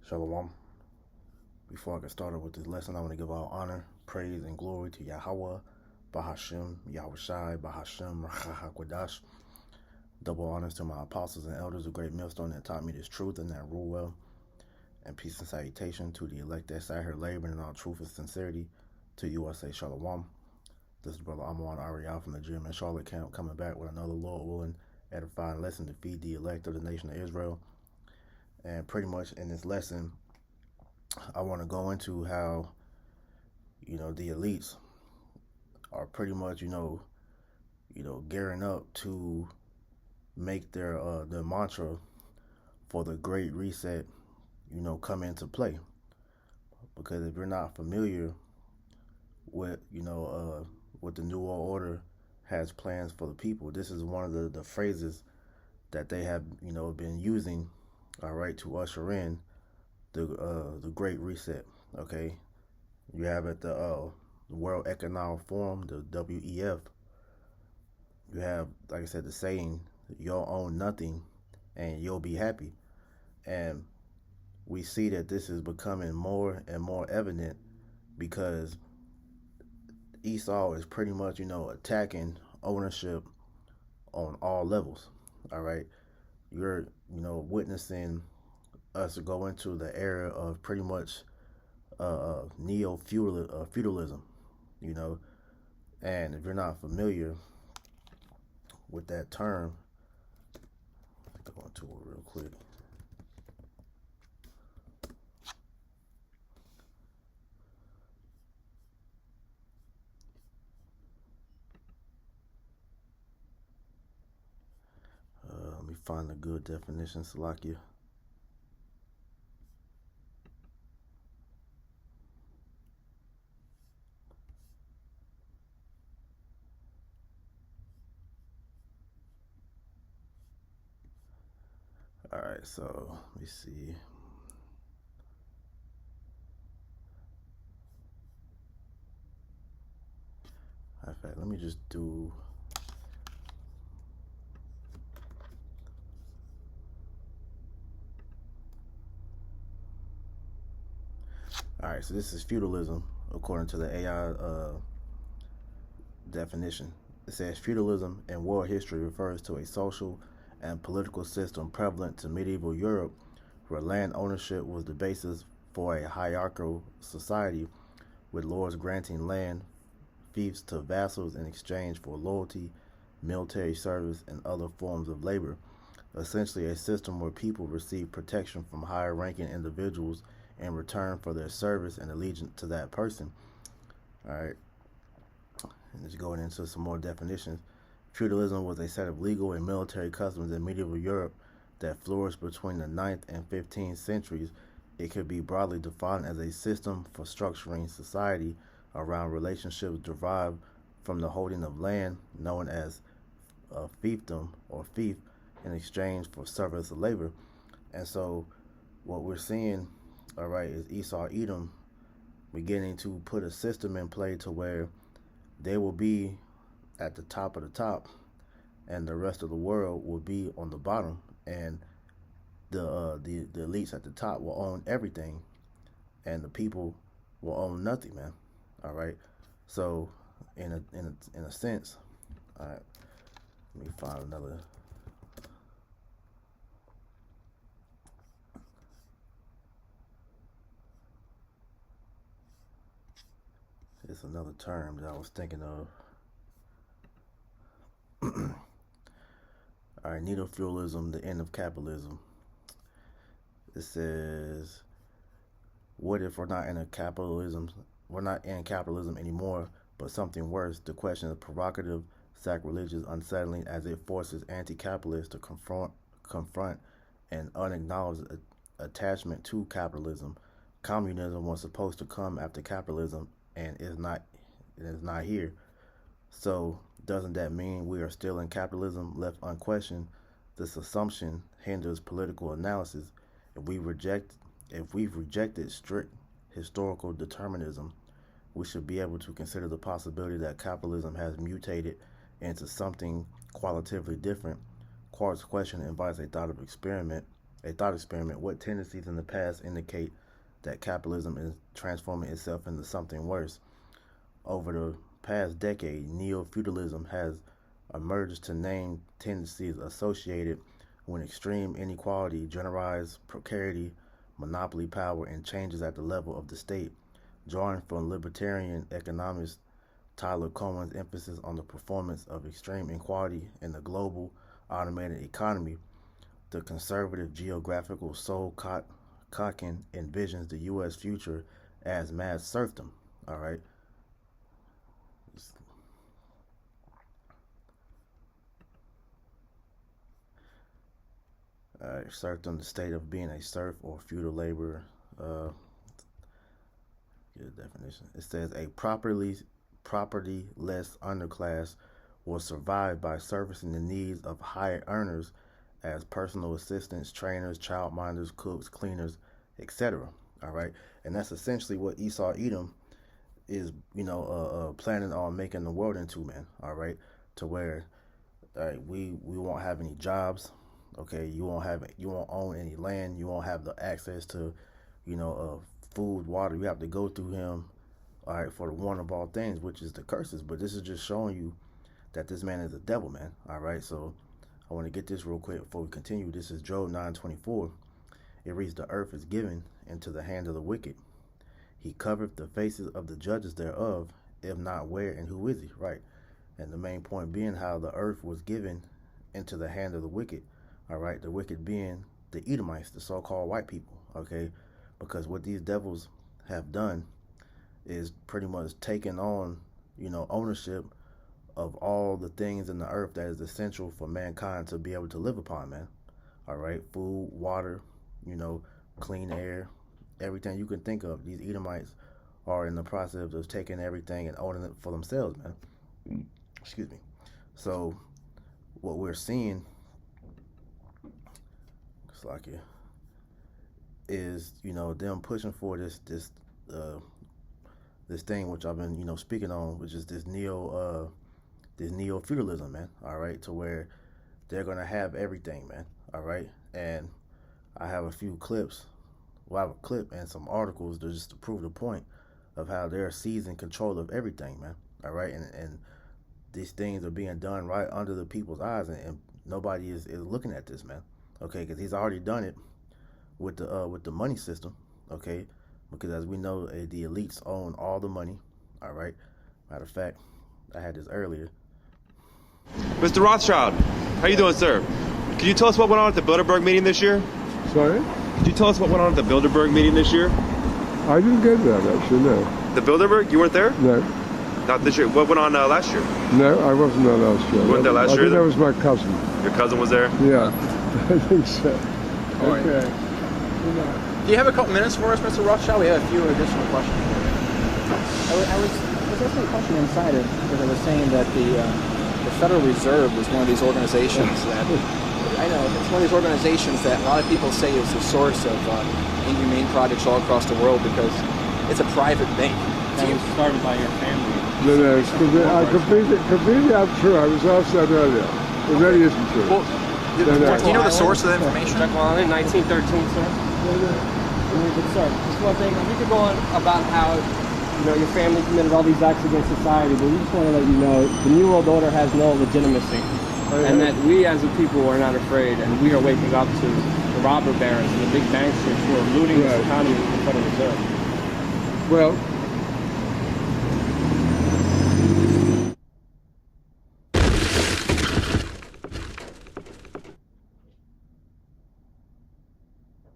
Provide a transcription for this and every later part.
Shalom. Before I get started with this lesson, I want to give all honor, praise, and glory to Yahweh, Bahashem, Yahushai, Bahashem, Rachahakwadash. Double honors to my apostles and elders, a great millstone that taught me this truth and that rule well. And peace and salutation to the elect that sat here laboring in all truth and sincerity. To you I say Shalom. This is Brother Amon Ariel from the gym in Charlotte camp, coming back with another Lord willing edifying lesson to feed the elect of the nation of Israel. And pretty much in this lesson, I want to go into how, the elites are pretty much, gearing up to make their mantra for the Great Reset, come into play. Because if you're not familiar with, what the New World Order has plans for the people, this is one of the phrases that they have, been using, all right, to usher in the Great Reset. Okay, you have at the World Economic Forum, the WEF. You have, like I said, the saying, "You'll own nothing, and you'll be happy." And we see that this is becoming more and more evident because Esau is pretty much, attacking ownership on all levels. All right, you're, witnessing us go into the era of pretty much neo-feudalism, and if you're not familiar with that term, go into it real quick. Let me find a good definition, Salakia. All right, so let me see. In fact, let me just do. All right, so this is feudalism according to the AI definition. It says feudalism in world history refers to a social and political system prevalent to medieval Europe where land ownership was the basis for a hierarchical society, with lords granting land fiefs to vassals in exchange for loyalty, military service, and other forms of labor. Essentially a system where people receive protection from higher ranking individuals in return for their service and allegiance to that person. All right, and just going into some more definitions. Feudalism was a set of legal and military customs in medieval Europe that flourished between the 9th and 15th centuries. It could be broadly defined as a system for structuring society around relationships derived from the holding of land, known as fiefdom or fief, in exchange for service or labor. And so what we're seeing, all right, is Esau Edom beginning to put a system in play to where they will be at the top of the top and the rest of the world will be on the bottom, and the elites at the top will own everything and the people will own nothing, man. All right, so in a sense, all right, let me find another. It's another term that I was thinking of. All right, neo-feudalism, the end of capitalism. It says, what if we're not in capitalism anymore, but something worse? The question is provocative, sacrilegious, unsettling, as it forces anti-capitalists to confront an unacknowledged attachment to capitalism. Communism was supposed to come after capitalism, and is not here. So doesn't that mean we are still in capitalism? Left unquestioned, this assumption hinders political analysis. If we've rejected strict historical determinism, we should be able to consider the possibility that capitalism has mutated into something qualitatively different. Quart's question invites a thought of experiment A thought experiment. What tendencies in the past indicate that capitalism is transforming itself into something worse? Over the past decade, neo-feudalism has emerged to name tendencies associated with extreme inequality, generalized precarity, monopoly power, and changes at the level of the state. Drawing from libertarian economist Tyler Cohen's emphasis on the performance of extreme inequality in the global automated economy, the conservative geographical soul Kotkin envisions the U.S. future as mass serfdom. All right. Serfdom, the state of being a serf or feudal laborer. Get a definition. It says a propertyless underclass will survive by servicing the needs of higher earners as personal assistants, trainers, childminders, cooks, cleaners, etc. All right, and that's essentially what Esau Edom is, planning on making the world into, man. All right, to where, all right, we won't have any jobs. Okay, you won't own any land. You won't have the access to, food, water. You have to go through him, all right, for the one of all things, which is the curses. But this is just showing you that this man is a devil, man. All right, so I want to get this real quick before we continue. This is Job 9:24. It reads, "The earth is given into the hand of the wicked. He covereth the faces of the judges thereof. If not, where and who is he?" Right. And the main point being how the earth was given into the hand of the wicked. All right, the wicked being the Edomites, the so-called white people. Okay, because what these devils have done is pretty much taken on, ownership of all the things in the earth that is essential for mankind to be able to live upon, man. All right, food, water, clean air, everything you can think of. These Edomites are in the process of taking everything and owning it for themselves, man. Excuse me. So what we're seeing, is them pushing for this thing which I've been speaking on, which is this neo feudalism, man. All right, to where they're gonna have everything, man. All right, and I have a few clips. Well, I have a clip and some articles just to prove the point of how they're seizing control of everything, man. All right, and these things are being done right under the people's eyes, and nobody is looking at this, man. Okay, because he's already done it with the money system. Okay, because as we know, the elites own all the money. All right. Matter of fact, I had this earlier. Mr. Rothschild, how you doing, sir? Can you tell us what went on at the Bilderberg meeting this year? Sorry? Could you tell us what went on at the Bilderberg meeting this year? I didn't go to that, actually, no. The Bilderberg? You weren't there? No. Not this year. What went on last year? No, I wasn't there last year. You weren't there last year? I think that was my cousin. Your cousin was there? Yeah, I think so. Okay. Do you have a couple minutes for us, Mr. Rothschild? We have a few additional questions for you. I was asking a question inside it because I was saying that the Federal Reserve is one of these organizations that, I know, it's one of these organizations that a lot of people say is the source of inhumane projects all across the world because it's a private bank. That was started by your family. No, it's completely untrue. I was asked that earlier. It really isn't true. Well, do you know the source of that information? Chuck Island, 1913, sir. Sir, just one thing. We could go on about how your family committed all these acts against society, but we just want to let you know the New World Order has no legitimacy, and that we as a people are not afraid, and we are waking up to the robber barons and the big banksters who are looting this economy with the Federal Reserve. Well,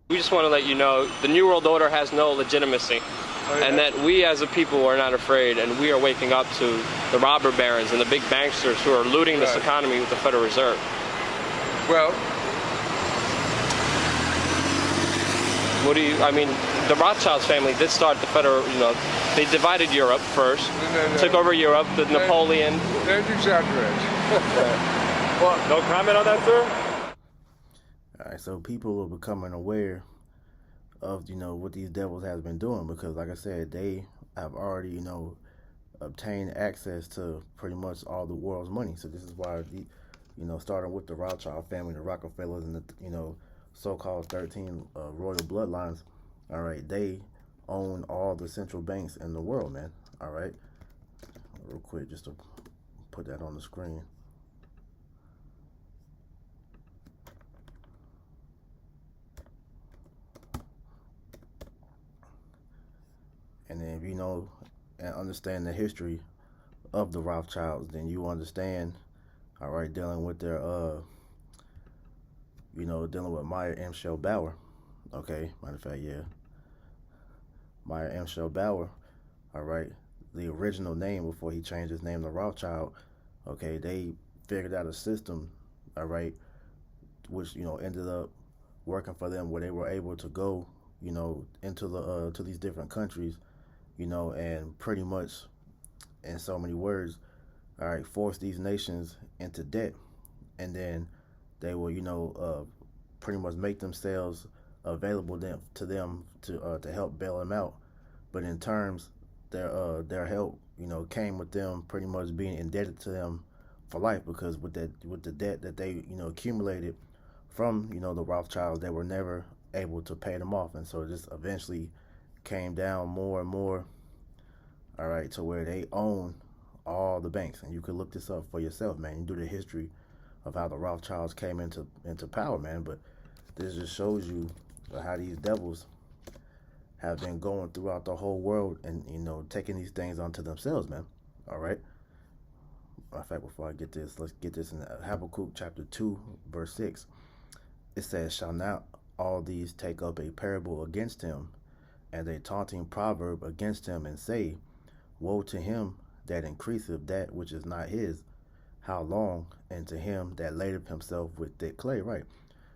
We just want to let you know the New World Order has no legitimacy, and that we as a people are not afraid, and we are waking up to the robber barons and the big banksters who are looting this economy with the Federal Reserve. well, The Rothschilds family did start the Federal, they divided Europe first, took over Europe, Napoleon. don't exaggerate. Well, no comment on that, sir? All right, so people are becoming aware of what these devils has been doing, because like I said, they have already obtained access to pretty much all the world's money. So this is why starting with the Rothschild family, the Rockefellers, and the so-called 13 royal bloodlines, all right, they own all the central banks in the world, man. All right, real quick, just to put that on the screen. And then if you know and understand the history of the Rothschilds, then you understand, all right, dealing with their, dealing with Meyer M. Shell Bauer. Okay, matter of fact, yeah, Meyer M. Shell Bauer. All right, the original name before he changed his name to Rothschild. Okay, they figured out a system, all right, which ended up working for them, where they were able to go, into the to these different countries, and pretty much, in so many words, all right, force these nations into debt, and then they will, pretty much make themselves available to them to help bail them out. But in terms, their help, came with them pretty much being indebted to them for life, because with the debt that they accumulated from the Rothschilds, they were never able to pay them off, and so it just eventually came down more and more, all right, to where they own all the banks. And you could look this up for yourself, man. You do the history of how the Rothschilds came into power, man. But this just shows you how these devils have been going throughout the whole world and taking these things onto themselves, man. All right. In fact, before I get this, let's get this in Habakkuk chapter 2, verse 6. It says, "Shall not all these take up a parable against him, and a taunting proverb against him, and say, Woe to him that increaseth that which is not his, how long? And to him that ladeth himself with thick clay." Right,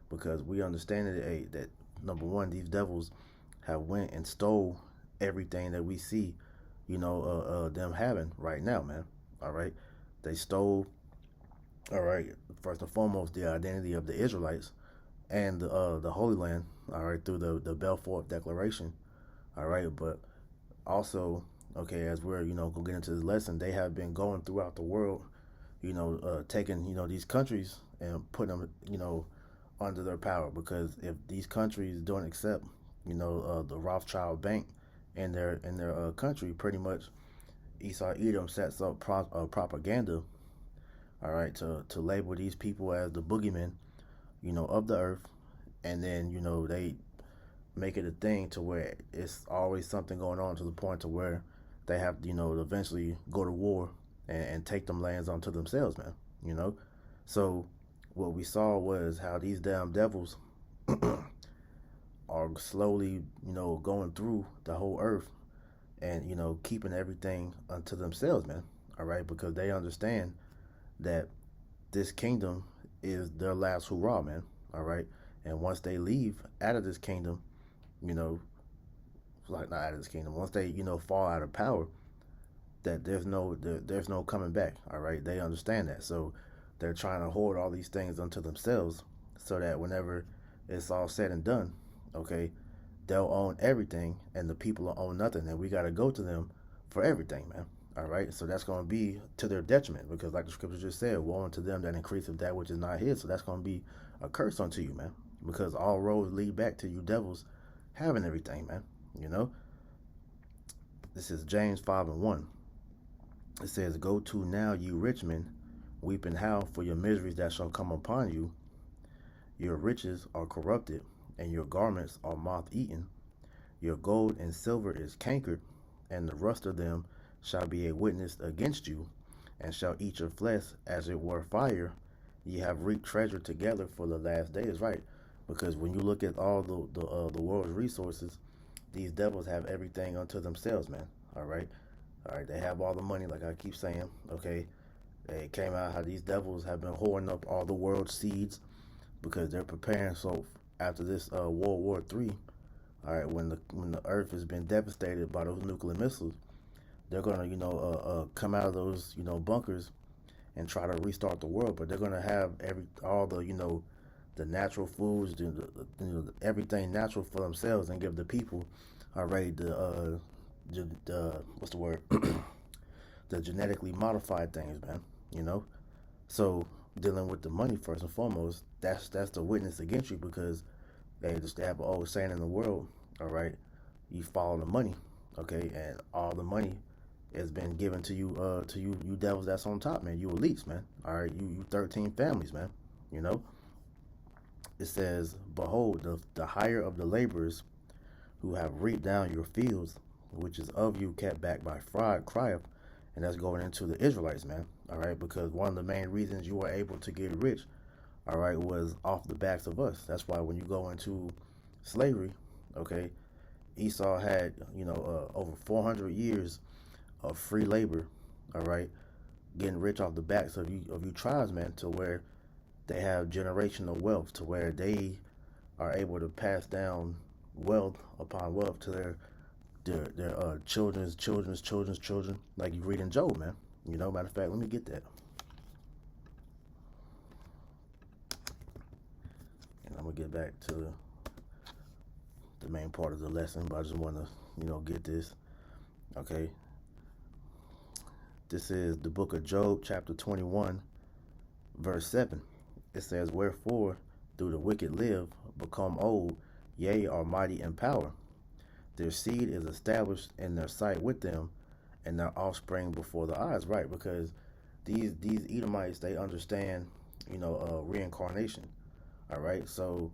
because we understand that number one, these devils have went and stole everything that we see, them having right now, man. All right, they stole, all right, first and foremost, the identity of the Israelites and the Holy Land, all right, through the Balfour Declaration, all right, but also, okay, as we're gonna get into this lesson, they have been going throughout the world, taking these countries and putting them under their power, because if these countries don't accept the Rothschild Bank in their country, pretty much Esau Edom sets up propaganda, all right, to label these people as the boogeymen of the earth, and then they make it a thing to where it's always something going on, to the point to where they have to eventually go to war and take them lands onto themselves, man. So what we saw was how these damn devils are slowly going through the whole earth and keeping everything unto themselves, man. All right, because they understand that this kingdom is their last hurrah, man. All right, and once they leave out of this kingdom, like not out of this kingdom, once they fall out of power, that there's no coming back. All right, they understand that, so they're trying to hoard all these things unto themselves, so that whenever it's all said and done, okay, they'll own everything and the people will own nothing, and we got to go to them for everything, man. All right, so that's going to be to their detriment, because like the scripture just said, woe unto them that increaseth that which is not his. So that's going to be a curse unto you, man, because all roads lead back to you devils having everything, man. This is James 5:1. It says, "Go to now, you rich men, weep and howl for your miseries that shall come upon you. Your riches are corrupted, and your garments are moth-eaten. Your gold and silver is cankered, and the rust of them shall be a witness against you, and shall eat your flesh as it were fire. Ye have reaped treasure together for the last days." Right, because when you look at all the world's resources, these devils have everything unto themselves, man. All right, they have all the money, like I keep saying. Okay, it came out how these devils have been hoarding up all the world's seeds, because they're preparing. So after this World War III, all right, when the earth has been devastated by those nuclear missiles, they're gonna come out of those bunkers and try to restart the world. But they're gonna have all the the natural foods, everything natural for themselves, and give the people, all right, the what's the word, the genetically modified things, man. So dealing with the money first and foremost, that's the witness against you, because they have an old saying in the world, all right, you follow the money, okay, and all the money has been given to you, you devils that's on top, man, you elites, man, all right, you 13 families, man, you know. It says, behold, the hire of the laborers who have reaped down your fields, which is of you kept back by fraud, crieth, and that's going into the Israelites, man, all right, because one of the main reasons you were able to get rich, all right, was off the backs of us. That's why when you go into slavery, okay, Esau had, over 400 years of free labor, all right, getting rich off the backs of you tribesmen, to where they have generational wealth, to where they are able to pass down wealth upon wealth to their children's children, like you read in Job, man. Matter of fact, let me get that. And I'm gonna get back to the main part of the lesson, but I just want to, get this. Okay. This is the book of Job, chapter 21, verse 7. It says, wherefore do the wicked live, become old, yea, are mighty in power. Their seed is established in their sight with them, and their offspring before their eyes. Right, because these Edomites, they understand, reincarnation. All right, so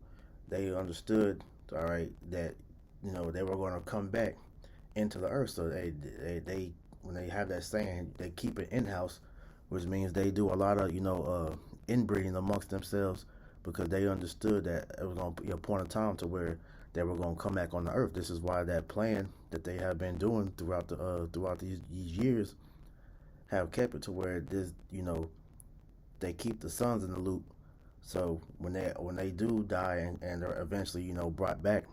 they understood, all right, that they were going to come back into the earth. So they when they have that saying, they keep it in house, which means they do a lot of inbreeding amongst themselves, because they understood that it was going to be a point of time to where they were going to come back on the earth. This is why that plan that they have been doing throughout these years have kept it to where this, they keep the sons in the loop. So when they do die and they're eventually, brought back,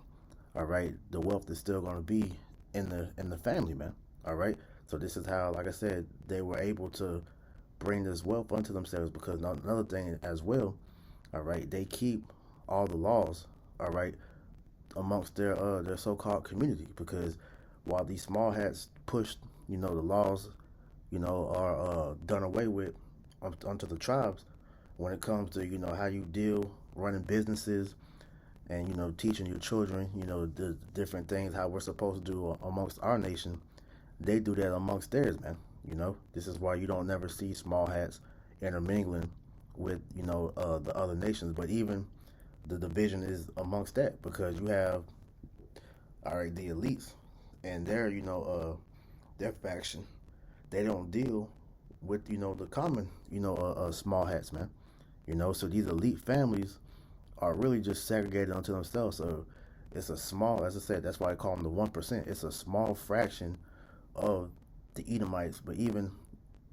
all right, the wealth is still going to be in the family, man. All right. So this is how, like I said, they were able to bring this wealth unto themselves, because another thing as well, all right, they keep all the laws, all right, amongst their so-called community, because while these small hats pushed, the laws, are done away with onto the tribes, when it comes to, how you deal, running businesses, and, teaching your children, the different things, how we're supposed to do amongst our nation, they do that amongst theirs, man. This is why you don't never see small hats intermingling with, the other nations. But even the division is amongst that, because you have, all right, the elites and their, their faction. They don't deal with, the common, small hats, man. So these elite families are really just segregated unto themselves. So it's a small, as I said, that's why I call them the 1%. It's a small fraction of the Edomites, but even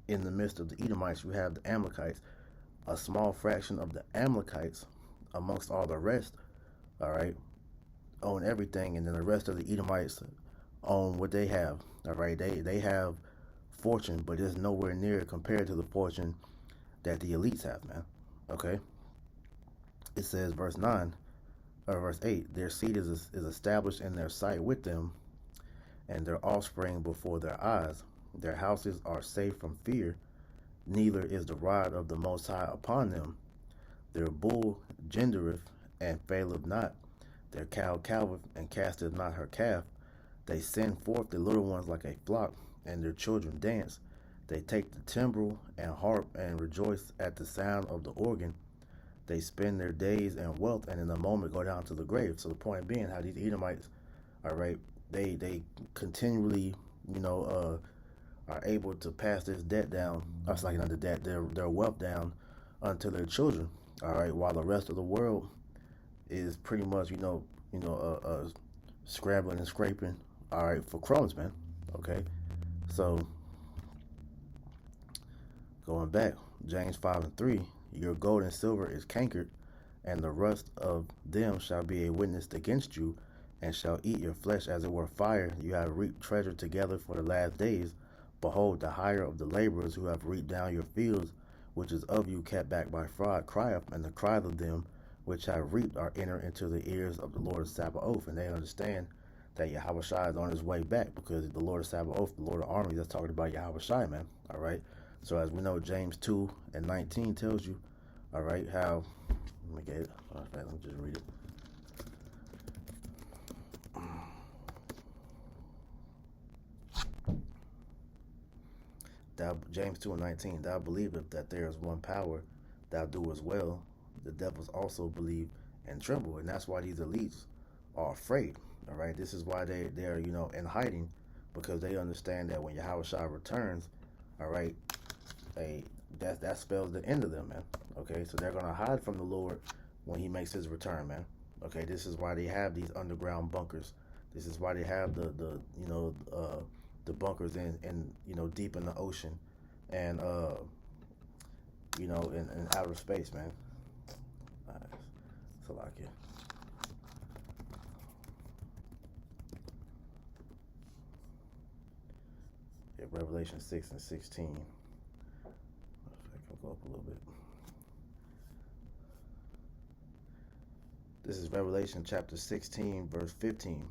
in the midst of the Edomites, you have the Amalekites, a small fraction of the Amalekites amongst all the rest, all right, own everything, and then the rest of the Edomites own what they have, all right. They have fortune, but it's nowhere near compared to the fortune that the elites have, man. Okay. It says verse 8, their seed is established in their sight with them, and their offspring before their eyes. Their houses are safe from fear, neither is the rod of the Most High upon them. Their bull gendereth and faileth not. Their cow calveth and casteth not her calf. They send forth the little ones like a flock, and their children dance. They take the timbrel and harp and rejoice at the sound of the organ. They spend their days in wealth, and in a moment go down to the grave. So the point being, how these Edomites, all right, they continually, are able to pass this debt down. That's like not the debt, their wealth down unto their children. All right, while the rest of the world is pretty much, scrambling and scraping, all right, for crumbs, man. Okay, so going back, James 5:3, your gold and silver is cankered, and the rust of them shall be a witness against you, and shall eat your flesh as it were fire. You have reaped treasure together for the last days. Behold, the hire of the laborers who have reaped down your fields, which is of you kept back by fraud, crieth, and the cry of them which have reaped are entered into the ears of the Lord of Sabaoth. And they understand that Yahushua is on his way back, because the Lord of Sabaoth, the Lord of armies, that's talking about Yahushua, man. All right. So as we know, James 2:19 tells you, all right, how, let me get it. All right, let me just read it. James 2:19, thou believest that there is one power, thou do as well. The devils also believe and tremble, and that's why these elites are afraid. All right, this is why they're in hiding, because they understand that when Yahushua returns, all right, that spells the end of them, man. Okay, so they're gonna hide from the Lord when He makes His return, man. Okay, this is why they have these underground bunkers. This is why they have the bunkers in deep in the ocean, and in outer space, man. So like it. Yeah, Revelation 6:16. I'll go up a little bit. This is Revelation chapter 16, verse 15.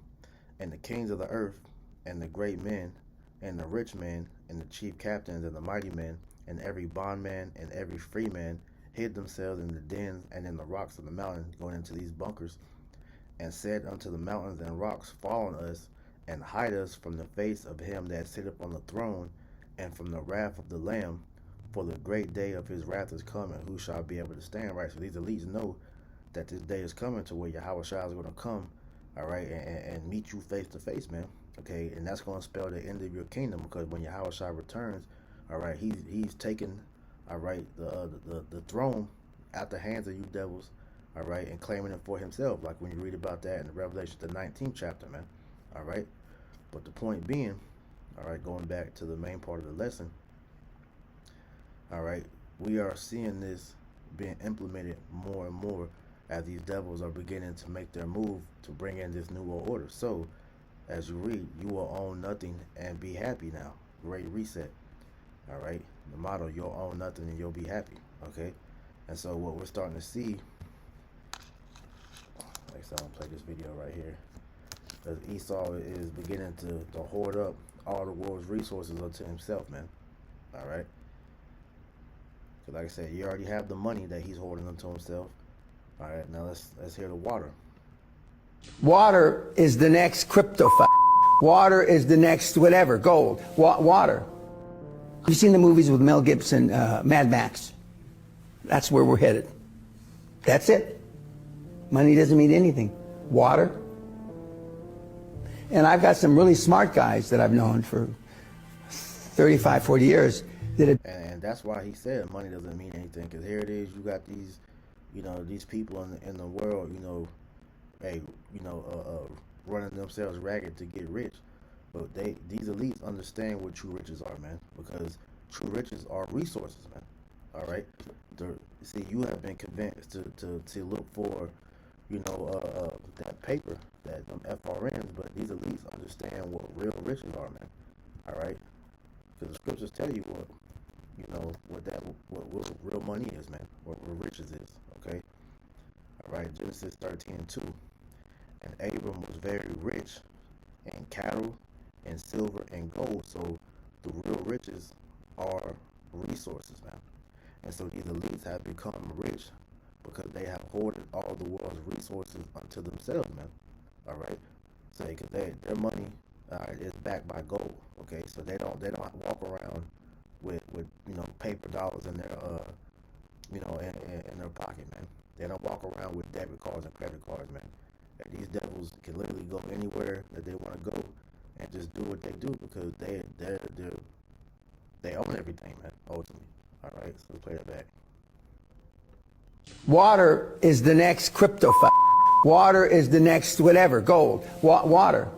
And the kings of the earth, and the great men, and the rich men, and the chief captains, and the mighty men, and every bondman, and every free man, hid themselves in the dens and in the rocks of the mountain, going into these bunkers, and said unto the mountains and rocks, fall on us, and hide us from the face of him that sitteth on the throne, and from the wrath of the Lamb, for the great day of his wrath is coming. Who shall be able to stand? Right. So these elites know that this day is coming to where Yahushua is going to come, all right, and meet you face to face, man. Okay, and that's going to spell the end of your kingdom, because when Yahushua returns, all right, he's taken, all right, the throne out the hands of you devils, all right, and claiming it for himself, like when you read about that in the Revelation, the 19th chapter, man. All right, but the point being, all right, going back to the main part of the lesson, all right, we are seeing this being implemented more and more as these devils are beginning to make their move to bring in this new world order. So, as you read, you will own nothing and be happy now. Great reset. All right, the motto: you'll own nothing and you'll be happy. Okay, and so what we're starting to see. Like, so I'm gonna play this video right here, because Esau is beginning to hoard up all the world's resources unto himself, man. All right. Because like I said, you already have the money that he's hoarding unto himself. All right, now let's hear the water. Water is the next crypto. Water is the next whatever, gold. Water. You've seen the movies with Mel Gibson, Mad Max. That's where we're headed. That's it. Money doesn't mean anything. Water. And I've got some really smart guys that I've known for 35, 40 years. And that's why he said money doesn't mean anything. Because here it is, you got these, these people in the world, running themselves ragged to get rich. But these elites understand what true riches are, man. Because true riches are resources, man. All right. See, you have been convinced to look for, that paper, that them FRNs. But these elites understand what real riches are, man. All right. Because the scriptures tell you what real money is, man. What riches is. Okay. All right. Genesis 13:2. And Abram was very rich in cattle and silver and gold. So the real riches are resources, man. And so these elites have become rich because they have hoarded all the world's resources unto themselves, man. All right. So because their money is backed by gold. Okay. So they don't walk around with paper dollars in their in their pocket, man. They don't walk around with debit cards and credit cards, man. And these devils can literally go anywhere that they want to go and just do what they do, because they own everything, man. Ultimately. All right, so play that back. Water is the next crypto. Water is the next whatever, gold. Water.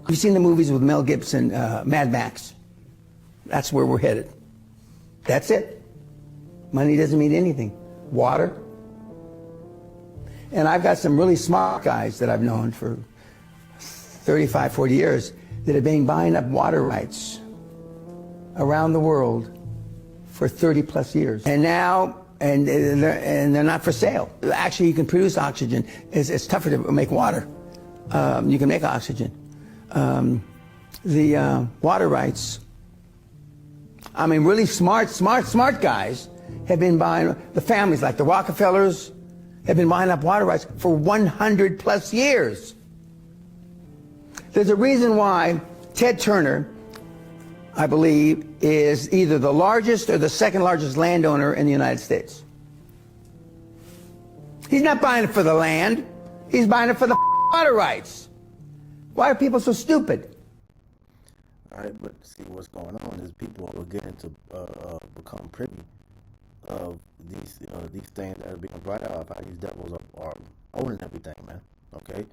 You've seen the movies with Mel Gibson, Mad Max. That's where we're headed. That's it. Money doesn't mean anything. Water. And I've got some really smart guys that I've known for 35, 40 years that have been buying up water rights around the world for 30 plus years. And now, and they're not for sale. Actually, you can produce oxygen. It's tougher to make water. You can make oxygen. The water rights, I mean, really smart guys have been buying, the families like the Rockefellers have been buying up water rights for 100 plus years. There's a reason why Ted Turner I believe, is either the largest or the second largest landowner in the United States. He's not buying it for the land. He's buying it for the water rights. Why are people so stupid? All right, but see what's going on is people are beginning to become privy of these things that are being brought out, how these devils are owning everything, man. Okay?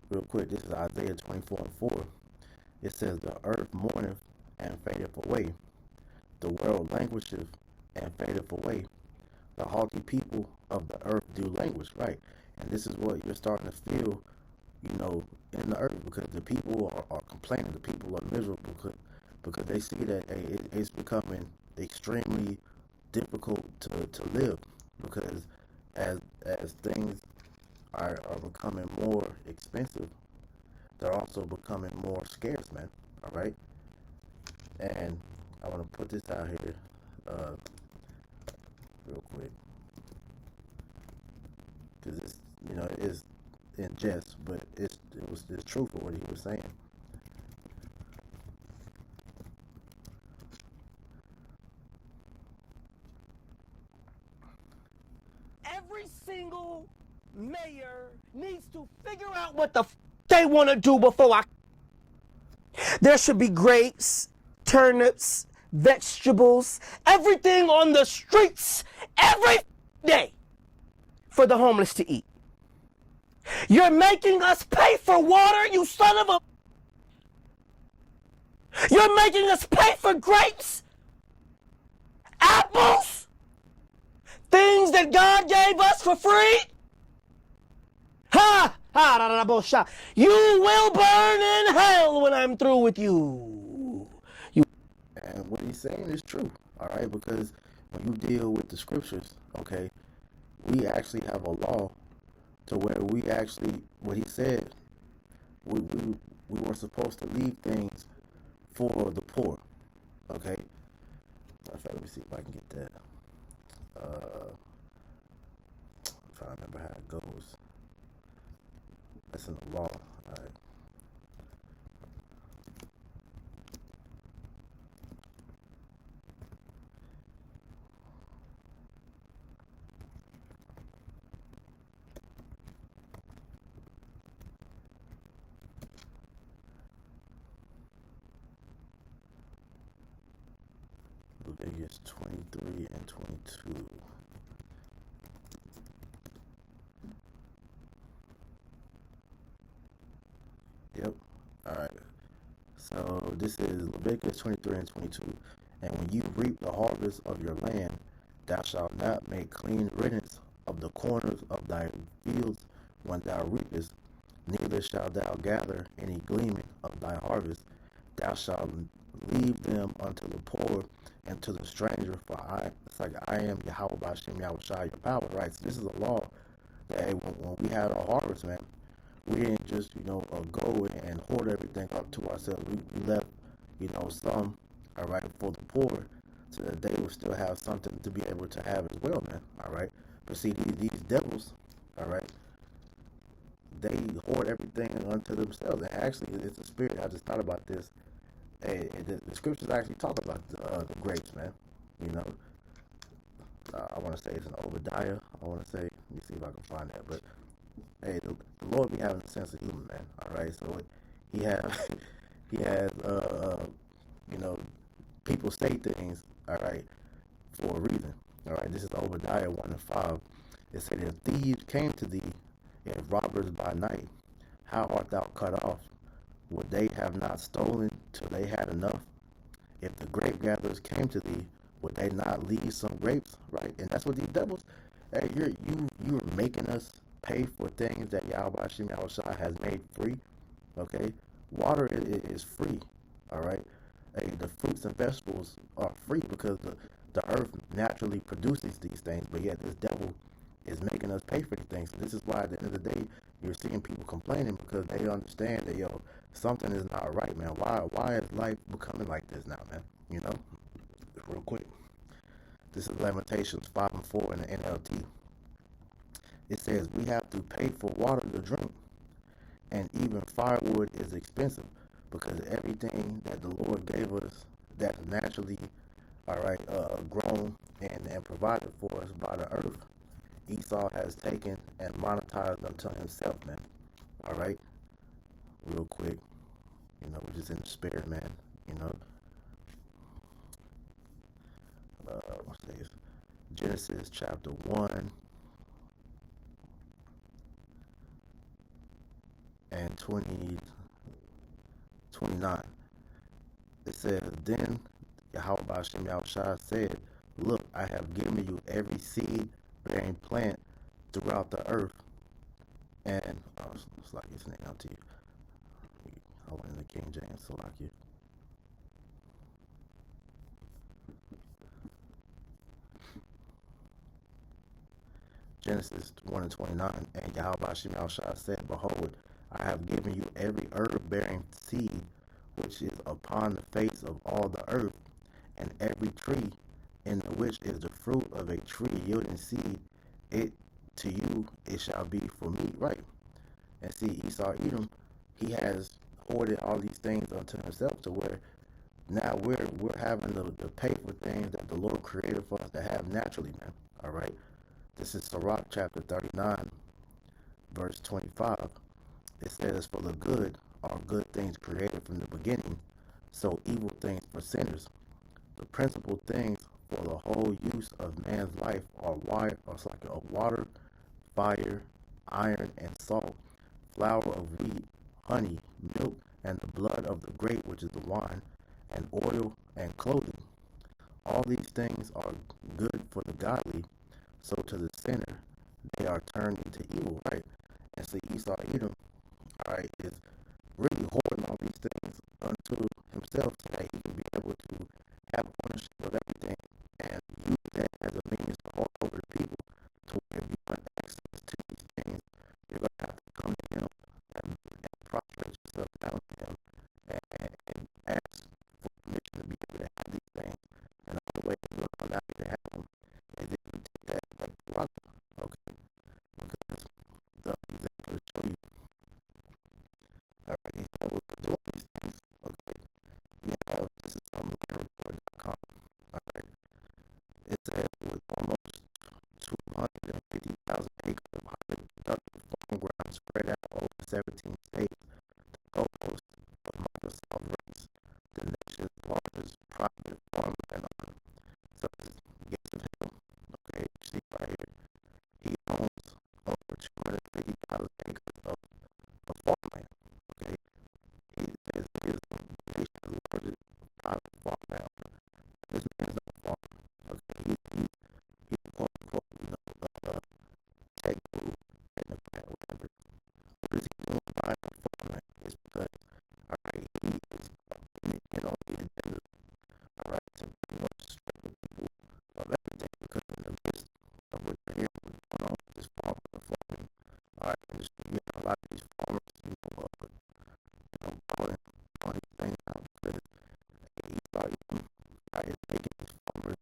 Real quick, this is Isaiah 24:4. It says, the earth mourneth and fadeth away. The world languisheth and fadeth away. The haughty people of the earth do languish, right? And this is what you're starting to feel, in the earth, because the people are complaining. The people are miserable because they see that it's becoming extremely difficult to live, because as things are becoming more expensive, they're also becoming more scarce, man. All right, and I want to put this out here real quick, because it's it is in jest, but it's true for what he was saying. Every single mayor needs to figure out what the they want to do before I. There should be grapes, turnips, vegetables, everything on the streets every day for the homeless to eat. You're making us pay for water, you son of a. You're making us pay for grapes, apples, things that God gave us for free. Ha! Ha! Da, da, da, bullshit. You will burn in hell when I'm through with you. And what he's saying is true, all right? Because when you deal with the scriptures, okay, we actually have a law to where we actually, what he said, we were supposed to leave things for the poor, okay? Let me see if I can get that. I'm trying to remember how it goes. That's in the law, all right? Leviticus 23 and 22. Yep. All right. So this is Leviticus 23 and 22. And when you reap the harvest of your land, thou shalt not make clean riddance of the corners of thy fields when thou reapest, neither shalt thou gather any gleaning of thy harvest. Thou shalt leave them unto the poor and to the stranger, for I am Yahweh B'Hashem Yahushua, your power, right? So this is a law that when we had our harvest, man, we didn't just, go and hoard everything up to ourselves. We left, some, all right, for the poor, so that they will still have something to be able to have as well, man, all right? But see, these devils, all right, they hoard everything unto themselves. And actually, it's a spirit. I just thought about this. Hey, the scriptures actually talk about the grapes, man. I want to say it's in Obadiah. I want to say, let me see if I can find that. But hey, the Lord be having a sense of humor, man. All right, so he has people say things, all right, for a reason. All right, this is Obadiah 1:5. It said, if thieves came to thee, if robbers by night, how art thou cut off? Would they have not stolen till they had enough? If the grape gatherers came to thee, would they not leave some grapes? Right? And that's what these devils, hey, you're making us pay for things that Yahweh Hashem Yahushua has made free. Okay? Water is free. All right? Hey, the fruits and vegetables are free because the earth naturally produces these things, but yet this devil is making us pay for these things. So this is why at the end of the day, you're seeing people complaining, because they understand that, something is not right, man. Why is life becoming like this now, man? Real quick. This is Lamentations 5:4 in the NLT. It says, we have to pay for water to drink, and even firewood is expensive. because everything that the Lord gave us that's naturally, all right, grown and provided for us by the earth, Esau has taken and monetized unto himself, man. All right, real quick, we're just in the spirit, man. You know, what's this? Genesis chapter 1 and 29. It says, then Yahweh Ba'ashem Yahushua said, look, I have given you every seed bearing plant throughout the earth. And it's like it's named out to you. I went in the King James, so like you. Genesis 1 and 29. And Yahweh Ba'ashem Yahushua said, behold, I have given you every herb bearing seed which is upon the face of all the earth, and every tree in which is the fruit of a tree yielding seed, it to you it shall be for meat, right? And see, Esau Edom, he has hoarded all these things unto himself to where now we're having to pay for things that the Lord created for us to have naturally, man. All right. This is Sirach chapter 39, verse 25. It says, for the good are good things created from the beginning, so evil things for sinners. The principal things for the whole use of man's life are water, fire, iron, and salt, flour of wheat, honey, milk, and the blood of the grape, which is the wine, and oil and clothing. All these things are good for the godly, so to the sinner they are turned into evil, right? And so Esau Edom, all right, is really hoarding all these things unto himself so that he can be able to have ownership of everything and use that as a means to hold over the people to where if you want access to these things, you're going to have to come to him and prostrate yourself down to him and ask for permission to be able to have these things. And the only way you're going to allow you to have them is if you take that like the rock, okay? Because the example to show you, all right, he's able to do all these things, okay? You have, this is on lookingreport.com, all right? It says with almost 250,000 acres of highly productive farm ground spread out over 17 states, the co-host of Microsoft rates the nation's largest private farmland owner. So this Gates of Hell, okay, you see right here, he owns over 250,000 acres of farmland, okay? He is the nation's largest private farmland owner. This man is not a farmer, okay? He's quote unquote, tech guru, technocrat, whatever. What is he doing buying the farmland? It's because, all right, he is in on the agenda, all right, to pretty much strip the people of everything because in the midst of what you're hearing what's going on with this farming, all right, industry, you have a lot of these farmers, blowing these things out because he's like, right, is making these farmers,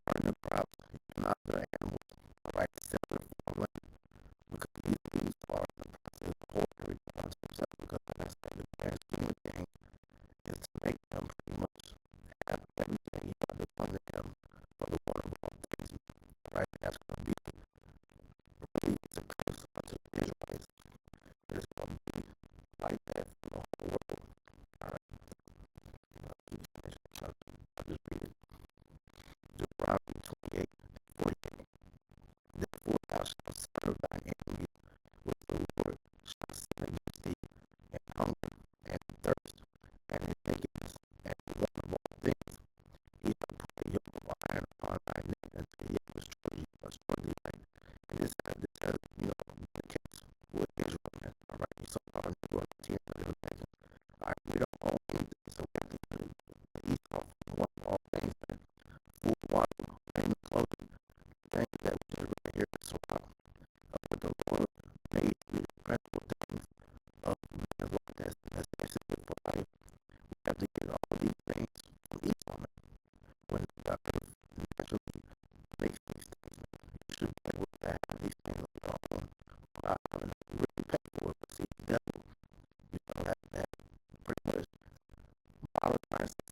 burn their crops, not their animals, all right, sell their farmland because these are in the process of holding everything onto themselves because, like I said, the grand scheme of things is to make them pretty much have everything you have to come to him for the water of all things, right? That's going to be really it's a curse unto the Israelites. It's going to be like that for the whole world, all right? I'll just read it. Deuteronomy 28 and 48. Therefore thou shalt serve thine enemy, which the Lord shall send against thee, in hunger and in thirst, and in nakedness, and in want of all things. He shall put a yoke of iron upon thy neck until he have destroyed thee, right? And this has been the case with Israel, man. All right, you saw how in Deuteronomy 19,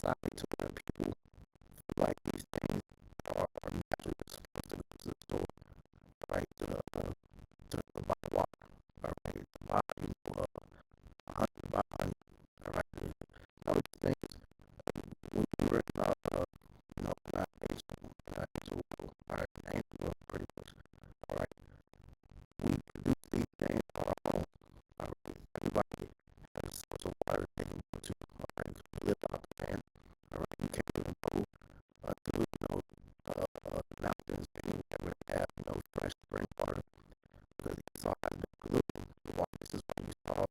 society to where people feel like these things are naturally supposed to go to the store, right? To buy water, all right? To buy, honey, to buy honey, all right? All these things, when we were in our Asian world, all right, in Asian world, pretty much, all right? We produce these things on our own, all right? Everybody has a source of water they can go to, all right? We live out the fan, all right? You can't even go to, mountains and whatever they have, fresh spring water, because it's all has been polluted. The water, this is why you saw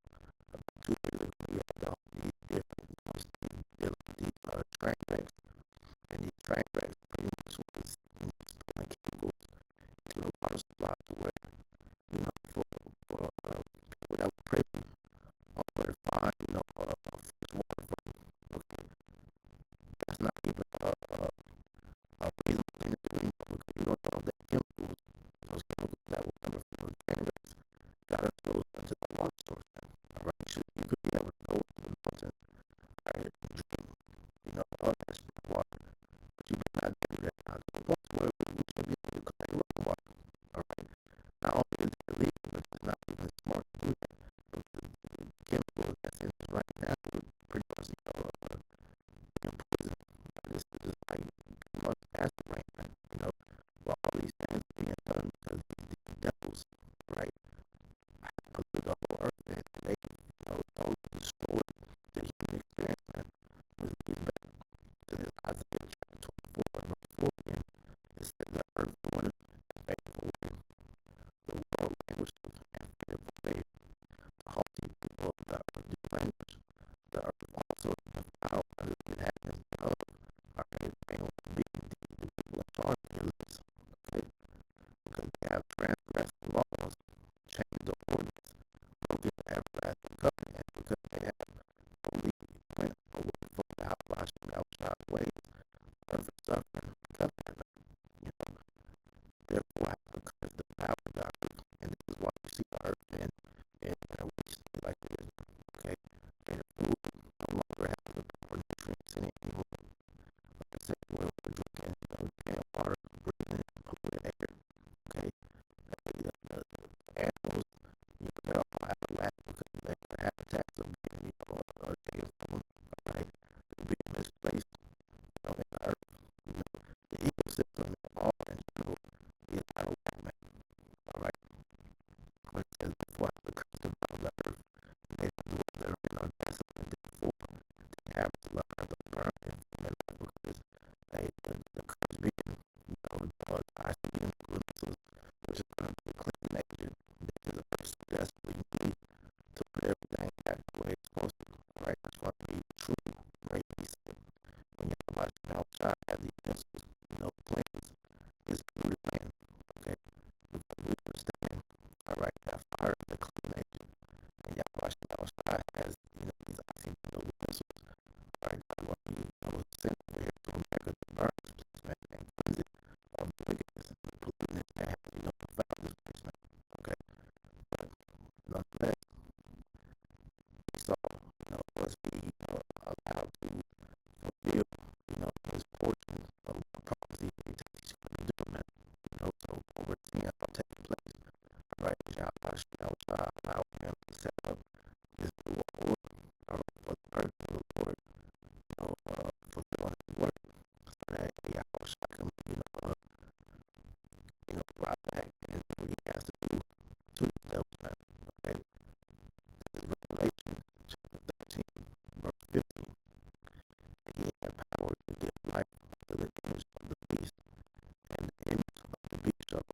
2 years ago, you had all these different, these train wrecks, and these train wrecks pretty much was spilling chemicals into the water supply to where, for people that were privy on where to find, fresh water from. Okay, that's not even a reasonable thing to do anymore, because you don't know that chemicals, those chemicals that were coming from those train wrecks, got exposed into the water source. All right, you could be able to go to the mountain, all right, and drink, all that spring water, but you better not do that now to the point where we should be able to collect rainwater. All right, not only is it illegal, but it's not even smart to do that. But the chemicals that's in it right now would pretty much, poison. This is just like pretty much acid rain, while all these things are being done because these devils, right, pollute the whole earth, and they, totally destroy the human experience, man. Which leads back to this Isaiah chapter 24, verse 4 again. It says the earth mourneth and faithful way, the world languisheth and fearful way. The haughty people of the earth do languish, the earth also defiled by the inhabitants thereof. Our head fail to be indeed the people in charge of their lips, okay? Because they have transgressed the laws, changed the ordinance, broken the everlasting covenant, and because they have only went away from the outside ways, earth is suffering because of that. Therefore, I have to curse the power of the earth, and this is why you see the earth in we see like it is, okay? And the food no longer has the proper nutrients in it anymore. Like I said, we're drinking, canned water, breathing polluted air, okay? The animals, they're all out of whack because their habitats are being, taken from them, all right? They're being misplaced, in the earth. The ecosystem all in general is out of whack, man, all right? But it says, therefore, I have to curse the power of the earth, and they that dwell therein are desolate, and therefore the inhabitants of the earth are burned and ferment, because the curse being, ice being missiles, which is going to be a clean agent that the earth so desperately needs to put everything back the way it's supposed to, right? That's going to be true, right? He said, when you're watching outside, have these missiles, planes, is polluted land, okay? Because we understand, all right, that fire is a clean agent, and y'all watching outside has, these icy missiles, all right, that's what we send over here to America to burn this place, man, and cleanse it of the wickedness and the pollutants that have, found this place, man, okay? But nonetheless, Esau, must be, allowed to fulfill, his portion of the prophecy he takes he's going to be doing, man. So over 10 are taking place. All right, Yahweh allow him to set up this new order, all right, for the purpose of the Lord, fulfilling his work, so that Yahweh can, brought back and do what he has to do to the devil, man. Okay, this is Revelation chapter 13, verse 15. And he had power to give life to the image of the beast, and the image of the beast shall